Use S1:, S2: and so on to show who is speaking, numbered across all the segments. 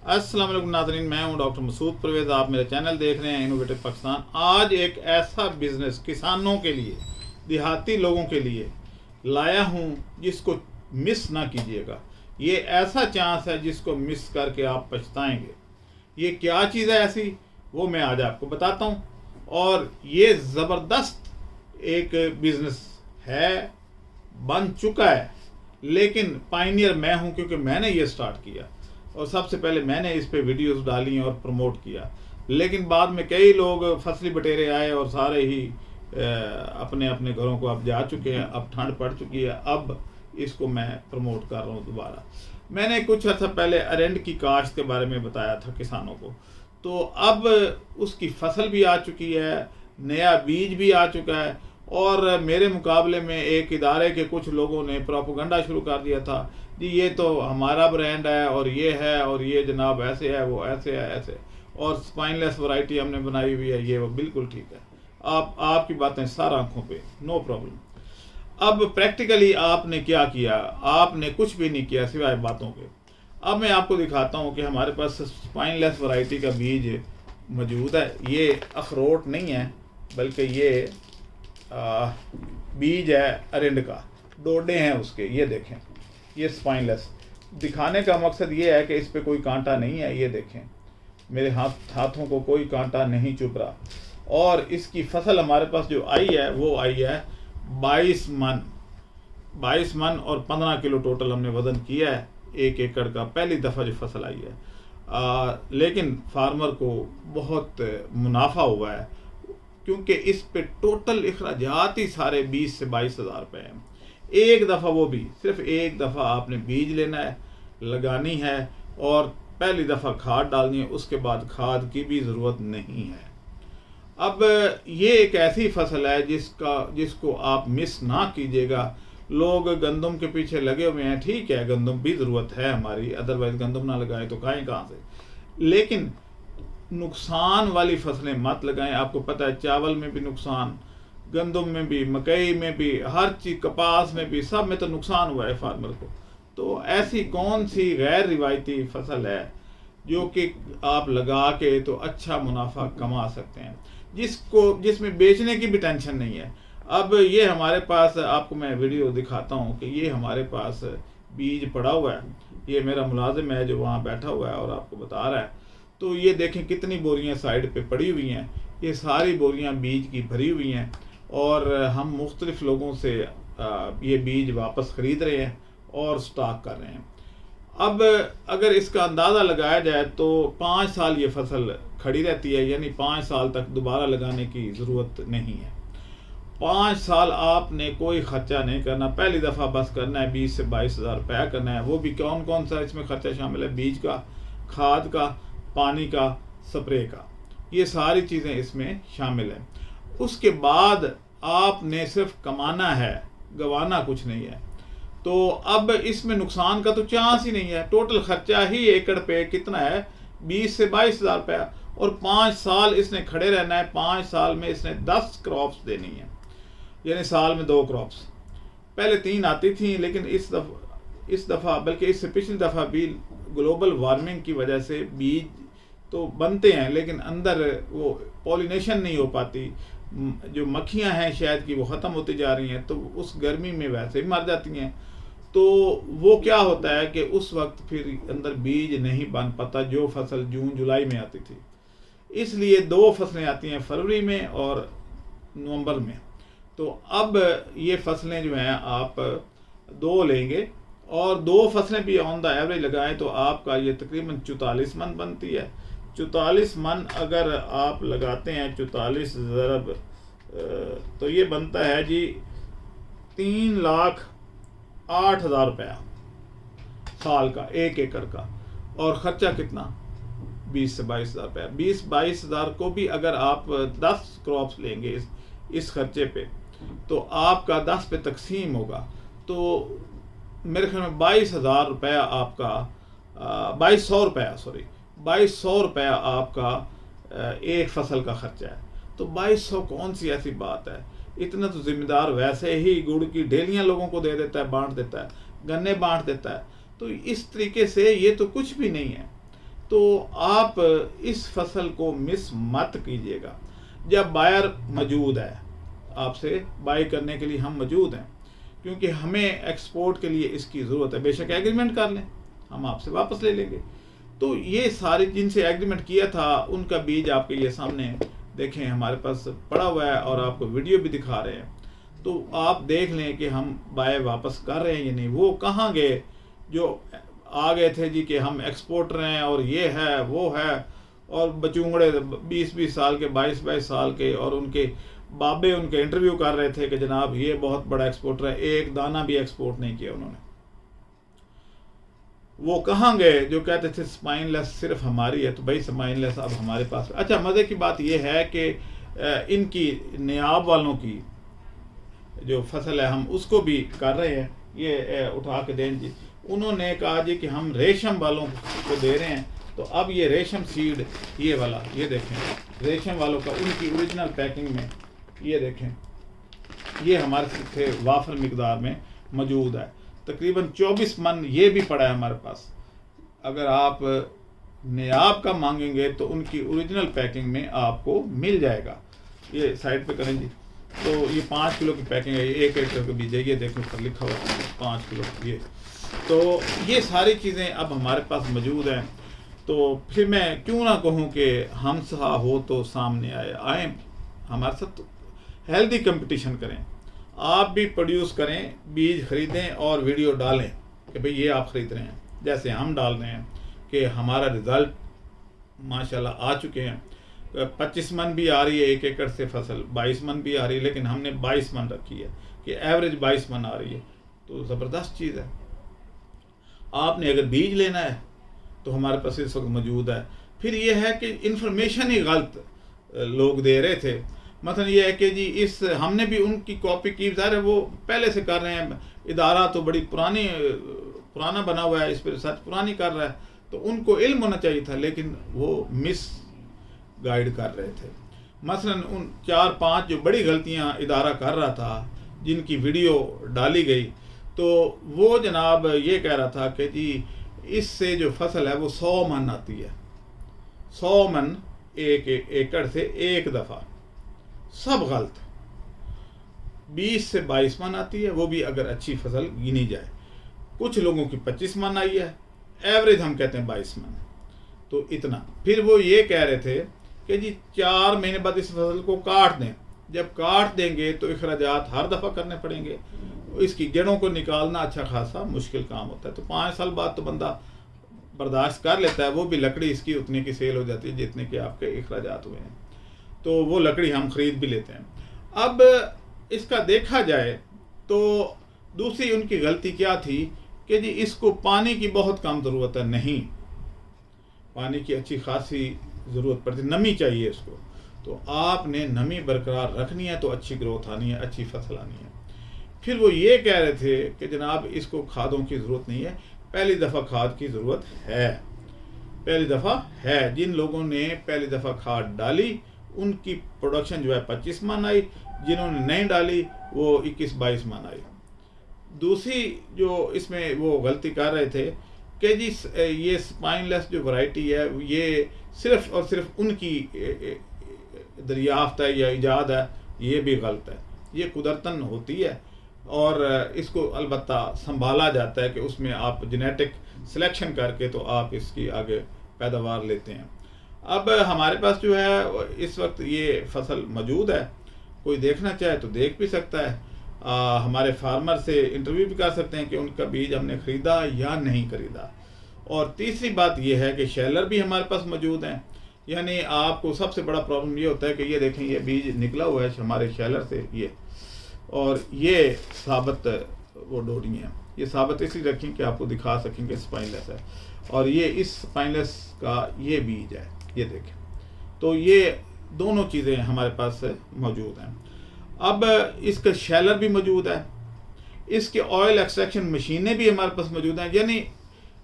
S1: अस्सलाम वालेकुम नाज़रीन, मैं हूं डॉक्टर मसूद परवेज़। आप मेरा चैनल देख रहे हैं इनोवेटिव पाकिस्तान। आज एक ऐसा बिज़नेस किसानों के लिए, देहाती लोगों के लिए लाया हूं जिसको मिस ना कीजिएगा। ये ऐसा चांस है जिसको मिस करके आप पछताएंगे। ये क्या चीज़ है ऐसी, वो मैं आज आपको बताता हूं। और ये ज़बरदस्त एक बिज़नेस है, बन चुका है, लेकिन पायनियर मैं हूं क्योंकि मैंने ये स्टार्ट किया और सबसे पहले मैंने इस पे वीडियोस डाली और प्रमोट किया। लेकिन बाद में कई लोग फसली बटेरे आए और सारे ही अपने अपने घरों को अब जा चुके हैं। अब ठंड पड़ चुकी है, अब इसको मैं प्रमोट कर रहा हूँ दोबारा। मैंने कुछ अर्सा पहले अरंड की काश्त के बारे में बताया था किसानों को, तो अब उसकी फसल भी आ चुकी है, नया बीज भी आ चुका है। और मेरे मुकाबले में एक इदारे के कुछ लोगों ने प्रोपोगंडा शुरू कर दिया था, जी ये तो हमारा ब्रांड है और ये है और ये जनाब ऐसे है, वो ऐसे है, ऐसे, और स्पाइनलेस वैरायटी हमने बनाई हुई है, ये वो बिल्कुल ठीक है। आपकी बातें सार आंखों पे, नो प्रॉब्लम। अब प्रैक्टिकली आपने क्या किया? आपने कुछ भी नहीं किया सिवाय बातों के। अब मैं आपको दिखाता हूँ कि हमारे पास स्पाइनलेस वैरायटी का बीज मौजूद है। ये अखरोट नहीं है, बल्कि ये बीज है अरंड का, डोडे हैं उसके। ये देखें, ये स्पाइनलेस। दिखाने का मकसद ये है कि इस पे कोई कांटा नहीं है। ये देखें, मेरे हाथों को कोई कांटा नहीं चुभ रहा। और इसकी फसल हमारे पास जो आई है वो आई है 22 मन। 22 मन और 15 किलो टोटल हमने वज़न किया है 1 एकड़ का। पहली दफ़ा जो फसल आई है, लेकिन फार्मर को बहुत मुनाफा हुआ है, क्योंकि इस पे टोटल अखराजात ही सारे 20 से 22 हज़ार रुपये हैं। एक दफ़ा, वो भी सिर्फ एक दफ़ा आपने बीज लेना है, लगानी है और पहली दफ़ा खाद डालनी है। उसके बाद खाद की भी ज़रूरत नहीं है। अब ये एक ऐसी फसल है जिसको आप मिस ना कीजिएगा। लोग गंदम के पीछे लगे हुए हैं, ठीक है, गंदम भी ज़रूरत है हमारी, अदरवाइज़ गंदम ना लगाएं तो खाएं कहाँ से। लेकिन नुकसान वाली फसलें मत लगाएं। आपको पता है चावल में भी नुकसान, गंदम में भी, मकई में भी, हर चीज़, कपास में भी, सब में तो नुकसान हुआ है फार्मर को। तो ऐसी कौन सी गैर रिवायती फसल है जो कि आप लगा के तो अच्छा मुनाफा कमा सकते हैं, जिसमें बेचने की भी टेंशन नहीं है। अब ये हमारे पास, आपको मैं वीडियो दिखाता हूँ कि ये हमारे पास बीज पड़ा हुआ है। ये मेरा मुलाजिम है जो वहाँ बैठा हुआ है और आपको बता रहा है। तो ये देखें कितनी बोरियां साइड पे पड़ी हुई हैं। ये सारी बोरियां बीज की भरी हुई हैं और हम मुख्तलिफ लोगों से ये बीज वापस ख़रीद रहे हैं और स्टॉक कर रहे हैं। अब अगर इसका अंदाज़ा लगाया जाए तो 5 साल ये फसल खड़ी रहती है, यानी 5 साल तक दोबारा लगाने की ज़रूरत नहीं है। 5 साल आपने कोई ख़र्चा नहीं करना। पहली दफ़ा बस करना है 20 से 22 हज़ार रुपया करना है। वो भी कौन कौन सा इसमें ख़र्चा शामिल है? बीज का, खाद का, पानी का, स्प्रे का, ये सारी चीज़ें इसमें शामिल हैं। उसके बाद आपने सिर्फ कमाना है, गंवाना कुछ नहीं है। तो अब इसमें नुकसान का तो चांस ही नहीं है। टोटल खर्चा ही एकड़ पे कितना है? 20 से 22 हज़ार रुपया। और 5 साल इसने खड़े रहना है। 5 साल में इसने 10 क्रॉप्स देनी है, यानी साल में 2 क्रॉप्स। पहले 3 आती थी, लेकिन इस दफ़ा बल्कि इससे पिछली दफ़ा भी ग्लोबल वार्मिंग की वजह से बीज तो बनते हैं लेकिन अंदर वो पॉलिनेशन नहीं हो पाती। जो मक्खियां हैं शायद कि वो ख़त्म होती जा रही हैं, तो उस गर्मी में वैसे ही मर जाती हैं। तो वो क्या होता है कि उस वक्त फिर अंदर बीज नहीं बन पाता, जो फसल जून जुलाई में आती थी। इसलिए 2 फसलें आती हैं, फरवरी में और नवंबर में। तो अब ये फसलें जो हैं आप 2 लेंगे और 2 फसलें भी ऑन द एवरेज लगाएं तो आपका ये तकरीबन 44 मन बनती है। 44 मन अगर आप लगाते हैं, 44 ज़रब, तो ये बनता है जी 3,08,000 रुपया साल का, 1 एकड़ का। और ख़र्चा कितना? 20 से 22 हज़ार रुपया। 20-22 हज़ार को भी अगर आप 10 क्रॉप्स लेंगे इस खर्चे पे, तो आपका 10 पे तकसीम होगा तो मेरे ख्याल में 22,000 रुपया आपका, 2200 रुपया, सॉरी, 2200 रुपया आपका एक फसल का खर्चा है। तो 2200 कौन सी ऐसी बात है? इतना तो जिम्मेदार वैसे ही गुड़ की ढेलियाँ लोगों को दे देता है, बांट देता है, गन्ने बांट देता है। तो इस तरीके से ये तो कुछ भी नहीं है। तो आप इस फसल को मिस मत कीजिएगा। जब बायर मौजूद है, आपसे बाई करने के लिए हम मौजूद हैं, क्योंकि हमें एक्सपोर्ट के लिए इसकी ज़रूरत है। बेशक एग्रीमेंट कर लें, हम आपसे वापस ले लेंगे। तो ये सारे जिनसे एग्रीमेंट किया था उनका बीज आपके ये सामने देखें हमारे पास पड़ा हुआ है, और आपको वीडियो भी दिखा रहे हैं। तो आप देख लें कि हम बाय वापस कर रहे हैं या नहीं। वो कहाँ गए जो आ गए थे जी कि हम एक्सपोर्टर हैं और ये है वो है, और बचूंगड़े 20-20 साल के, 22-22 साल के, और उनके बाबे उनके इंटरव्यू कर रहे थे कि जनाब ये बहुत बड़ा एक्सपोर्टर है। एक दाना भी एक्सपोर्ट नहीं किया उन्होंने। वो कहाँ गए जो कहते थे स्पाइनलेस सिर्फ हमारी है। तो भाई स्पाइनलेस अब हमारे पास। अच्छा, मज़े की बात यह है कि इनकी नियाब वालों की जो फसल है हम उसको भी कर रहे हैं। ये उठा के दें जी। उन्होंने कहा जी कि हम रेशम वालों को दे रहे हैं। तो अब ये रेशम सीड, ये वाला, ये देखें रेशम वालों का, उनकी ओरिजिनल पैकिंग में ये देखें, ये हमारे थे वाफर मिकदार में मौजूद है। तकरीबन 24 मन ये भी पड़ा है हमारे पास। अगर आप नियाब का मांगेंगे तो उनकी ओरिजिनल पैकिंग में आपको मिल जाएगा। ये साइड पे करें जी। तो ये 5 किलो की पैकिंग है, 1 एकड़ के बीज है। ये देखो ऊपर लिखा हुआ है 5 किलो ये। तो ये सारी चीज़ें अब हमारे पास मौजूद हैं। तो फिर मैं क्यों ना कहूँ कि हम सा हो तो सामने आए हमारे साथ हेल्दी कंपटीशन करें। आप भी प्रोड्यूस करें, बीज खरीदें और वीडियो डालें कि भाई ये आप ख़रीद रहे हैं, जैसे हम डाल रहे हैं कि हमारा रिज़ल्ट माशाल्लाह आ चुके हैं। 25 मन भी आ रही है 1 एकड़ से फसल, 22 मन भी आ रही है, लेकिन हमने 22 मन रखी है कि एवरेज 22 मन आ रही है। तो ज़बरदस्त चीज़ है। आपने अगर बीज लेना है तो हमारे पास इस वक्त मौजूद है। फिर ये है कि इंफॉर्मेशन ही गलत लोग दे रहे थे। मतलब ये है कि जी इस हमने भी उनकी कॉपी की, ज़ाहिर है वो पहले से कर रहे हैं। इदारा तो बड़ी पुराना बना हुआ है, इस पर रिसर्च पुरानी कर रहा है, तो उनको इल्म होना चाहिए था, लेकिन वो मिस गाइड कर रहे थे। मसलन उन 4-5 जो बड़ी गलतियां इदारा कर रहा था, जिनकी वीडियो डाली गई, तो वो जनाब ये कह रहा था कि जी इससे जो फसल है वो 100 मन आती है, 100 मन 1 एकड़ से एक दफ़ा। सब गलत। 20 से 22 मन आती है, वो भी अगर अच्छी फसल गिनी जाए। कुछ लोगों की 25 मन आई है, एवरेज हम कहते हैं 22 मन। तो इतना। फिर वो ये कह रहे थे कि जी 4 महीने बाद इस फसल को काट दें। जब काट देंगे तो अखराजात हर दफ़ा करने पड़ेंगे। इसकी जड़ों को निकालना अच्छा खासा मुश्किल काम होता है। तो 5 साल बाद तो बंदा बर्दाश्त कर लेता है। वो भी लकड़ी इसकी उतने की सेल हो जाती है जितने के आपके अखराजात हुए हैं। तो वो लकड़ी हम ख़रीद भी लेते हैं। अब इसका देखा जाए तो दूसरी उनकी गलती क्या थी कि जी इसको पानी की बहुत कम ज़रूरत है। नहीं, पानी की अच्छी खासी ज़रूरत पड़ती, नमी चाहिए इसको। तो आपने नमी बरकरार रखनी है तो अच्छी ग्रोथ आनी है, अच्छी फसल आनी है। फिर वो ये कह रहे थे कि जनाब इसको खादों की ज़रूरत नहीं है, पहली दफ़ा खाद की ज़रूरत है। पहली दफ़ा है। जिन लोगों ने पहली दफ़ा खाद डाली उनकी प्रोडक्शन जो है 25 मन आई, जिन्होंने नहीं डाली वो 21-22 मन आई। दूसरी जो इसमें वो गलती कर रहे थे कि जी ये स्पाइनलेस जो वैरायटी है ये सिर्फ़ और सिर्फ उनकी दरियाफ्त है या ईजाद है, ये भी गलत है। ये कुदरतन होती है और इसको अलबत्ता संभाला जाता है कि उसमें आप जेनेटिक सिलेक्शन करके तो आप इसकी आगे पैदावार लेते हैं। अब हमारे पास जो है इस वक्त ये फसल मौजूद है, कोई देखना चाहे तो देख भी सकता है। हमारे फार्मर से इंटरव्यू भी कर सकते हैं कि उनका बीज हमने ख़रीदा या नहीं ख़रीदा। और तीसरी बात यह है कि शैलर भी हमारे पास मौजूद हैं। यानी आपको सबसे बड़ा प्रॉब्लम ये होता है कि ये देखें ये बीज निकला हुआ है हमारे शैलर से, ये और ये साबित वो डोरी हैं। ये साबित इसलिए रखें कि आपको दिखा सकेंगे स्पाइनलेस है, और ये इस स्पाइनलेस का ये बीज है, ये देखें। तो ये दोनों चीज़ें हमारे पास मौजूद हैं। अब इसका शैलर भी मौजूद है, इसके ऑयल एक्सट्रैक्शन मशीनें भी हमारे पास मौजूद हैं। यानी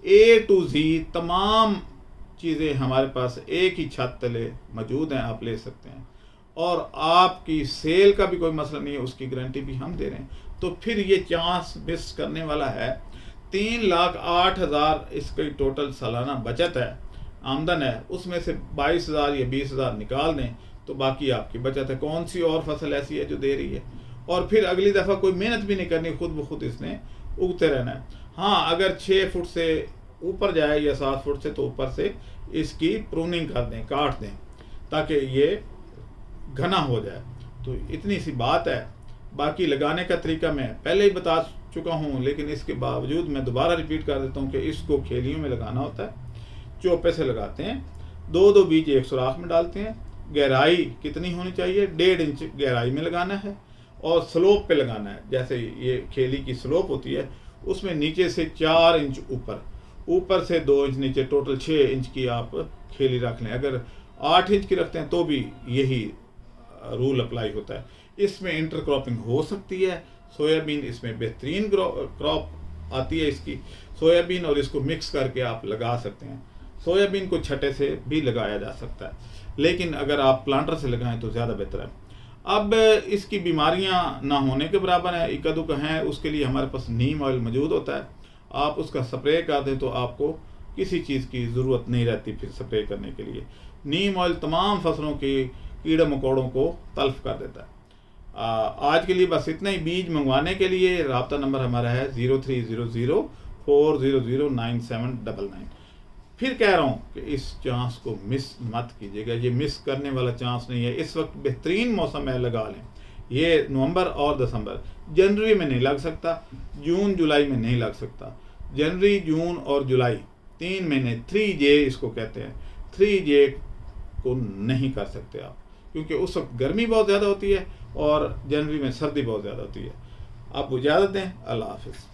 S1: A to Z तमाम चीज़ें हमारे पास एक ही छत तले मौजूद हैं, आप ले सकते हैं। और आपकी सेल का भी कोई मसला नहीं है, उसकी गारंटी भी हम दे रहे हैं। तो फिर ये चांस मिस करने वाला है। 3,08,000 इसकी टोटल सालाना बचत है। आमदन है उसमें से 22,000 या 20,000 निकाल दें तो बाकी आपकी बचत है। कौन सी और फसल ऐसी है जो दे रही है? और फिर अगली दफ़ा कोई मेहनत भी नहीं करनी, खुद ब खुद इसने उगते रहना है। हाँ, अगर 6 फुट से ऊपर जाए या 7 फुट से तो ऊपर से इसकी प्रूनिंग कर दें, काट दें, ताकि ये घना हो जाए। तो इतनी सी बात है। बाकी लगाने का तरीका मैं पहले ही बता चुका हूँ, लेकिन इसके बावजूद मैं दोबारा रिपीट कर देता हूँ कि इसको खेलियों में लगाना होता है। चौपे से लगाते हैं, 2-2 बीज एक सुराख में डालते हैं। गहराई कितनी होनी चाहिए? 1.5 इंच गहराई में लगाना है और स्लोप पे लगाना है। जैसे ये खेली की स्लोप होती है उसमें नीचे से 4 इंच ऊपर से 2 इंच नीचे, टोटल 6 इंच की आप खेली रख लें। अगर 8 इंच की रखते हैं तो भी यही रूल अप्लाई होता है। इसमें इंटरक्रॉपिंग हो सकती है। सोयाबीन इसमें बेहतरीन क्रॉप आती है इसकी सोयाबीन, और इसको मिक्स करके आप लगा सकते हैं। सोयाबीन को छटे से भी लगाया जा सकता है, लेकिन अगर आप प्लांटर से लगाएं तो ज़्यादा बेहतर है। अब इसकी बीमारियां ना होने के बराबर है, इक्का दुक्का हैं, उसके लिए हमारे पास नीम ऑयल मौजूद होता है। आप उसका स्प्रे कर दें तो आपको किसी चीज़ की ज़रूरत नहीं रहती फिर स्प्रे करने के लिए। नीम ऑयल तमाम फसलों के कीड़े मकोड़ों को तल्फ कर देता है। आज के लिए बस इतना ही। बीज मंगवाने के लिए राब्ता नंबर हमारा है 0300400999। फिर कह रहा हूँ कि इस चांस को मिस मत कीजिएगा, ये मिस करने वाला चांस नहीं है। इस वक्त बेहतरीन मौसम है, लगा लें। ये नवंबर और दिसंबर, जनवरी में नहीं लग सकता, जून जुलाई में नहीं लग सकता। जनवरी, जून और जुलाई 3 महीने 3J इसको कहते हैं, 3J को नहीं कर सकते आप, क्योंकि उस वक्त गर्मी बहुत ज़्यादा होती है और जनवरी में सर्दी बहुत ज़्यादा होती है। आप इजाज़त दें। अल्लाह हाफिज़।